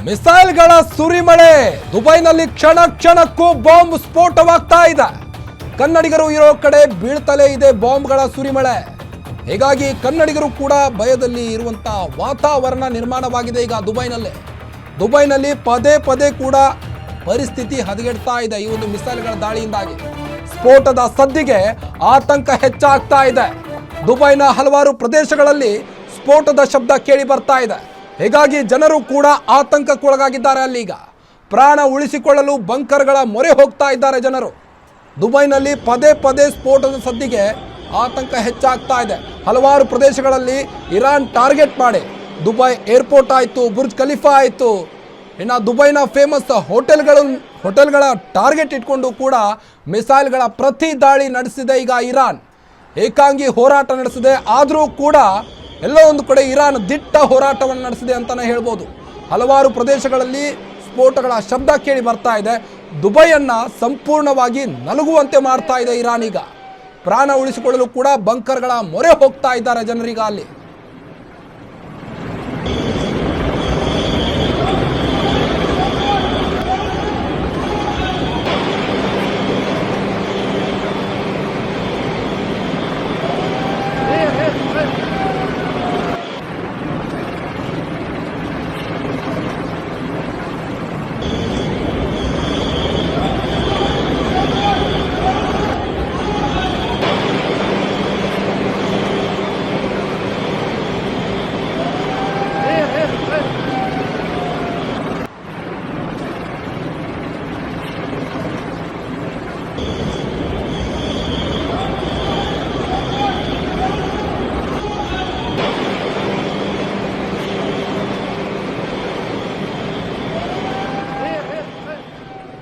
ಮಿಸೈಲ್ಗಳ ಸುರಿಮಳೆ. ದುಬೈನಲ್ಲಿ ಕ್ಷಣ ಕ್ಷಣಕ್ಕೂ ಬಾಂಬ್ ಸ್ಫೋಟವಾಗ್ತಾ ಇದೆ. ಕನ್ನಡಿಗರು ಇರೋ ಕಡೆ ಬೀಳ್ತಲೇ ಇದೆ ಬಾಂಬ್ಗಳ ಸುರಿಮಳೆ. ಹೀಗಾಗಿ ಕನ್ನಡಿಗರು ಕೂಡ ಭಯದಲ್ಲಿ ಇರುವಂತಹ ವಾತಾವರಣ ನಿರ್ಮಾಣವಾಗಿದೆ. ಈಗ ದುಬೈನಲ್ಲಿ ಪದೇ ಪದೇ ಕೂಡ ಪರಿಸ್ಥಿತಿ ಹದಗೆಡ್ತಾ ಇದೆ. ಈ ಒಂದು ಮಿಸೈಲ್ಗಳ ದಾಳಿಯಿಂದಾಗಿ ಸ್ಫೋಟದ ಸದ್ದಿಗೆ ಆತಂಕ ಹೆಚ್ಚಾಗ್ತಾ ಇದೆ. ದುಬೈನ ಹಲವಾರು ಪ್ರದೇಶಗಳಲ್ಲಿ ಸ್ಫೋಟದ ಶಬ್ದ ಕೇಳಿ ಬರ್ತಾ ಇದೆ. ಹೀಗಾಗಿ ಜನರು ಕೂಡ ಆತಂಕಕ್ಕೊಳಗಾಗಿದ್ದಾರೆ. ಅಲ್ಲೀಗ ಪ್ರಾಣ ಉಳಿಸಿಕೊಳ್ಳಲು ಬಂಕರ್ಗಳ ಮೊರೆ ಹೋಗ್ತಾ ಇದ್ದಾರೆ ಜನರು. ದುಬೈನಲ್ಲಿ ಪದೇ ಪದೇ ಸ್ಫೋಟದ ಸದ್ದಿಗೆ ಆತಂಕ ಹೆಚ್ಚಾಗ್ತಾ ಇದೆ. ಹಲವಾರು ಪ್ರದೇಶಗಳಲ್ಲಿ ಇರಾನ್ ಟಾರ್ಗೆಟ್ ಮಾಡಿ ದುಬೈ ಏರ್ಪೋರ್ಟ್ ಆಯಿತು, ಬುರ್ಜ್ ಖಲೀಫಾ ಆಯಿತು, ಇನ್ನು ದುಬೈನ ಫೇಮಸ್ ಹೋಟೆಲ್ಗಳ ಟಾರ್ಗೆಟ್ ಇಟ್ಕೊಂಡು ಕೂಡ ಮಿಸೈಲ್ಗಳ ಪ್ರತಿ ದಾಳಿ ನಡೆಸಿದೆ. ಈಗ ಇರಾನ್ ಏಕಾಂಗಿ ಹೋರಾಟ ನಡೆಸಿದೆ. ಆದರೂ ಕೂಡ ಎಲ್ಲೋ ಒಂದು ಕಡೆ ಇರಾನ್ ದಿಟ್ಟ ಹೋರಾಟವನ್ನು ನಡೆಸಿದೆ ಅಂತಲೇ ಹೇಳ್ಬೋದು. ಹಲವಾರು ಪ್ರದೇಶಗಳಲ್ಲಿ ಸ್ಫೋಟಗಳ ಶಬ್ದ ಕೇಳಿ ಬರ್ತಾ ಇದೆ. ದುಬೈಯನ್ನು ಸಂಪೂರ್ಣವಾಗಿ ನಲುಗುವಂತೆ ಮಾಡ್ತಾ ಇದೆ ಇರಾನ್. ಈಗ ಪ್ರಾಣ ಉಳಿಸಿಕೊಳ್ಳಲು ಕೂಡ ಬಂಕರ್ಗಳ ಮೊರೆ ಹೋಗ್ತಾ ಇದ್ದಾರೆ ಜನರೀಗ ಅಲ್ಲಿ.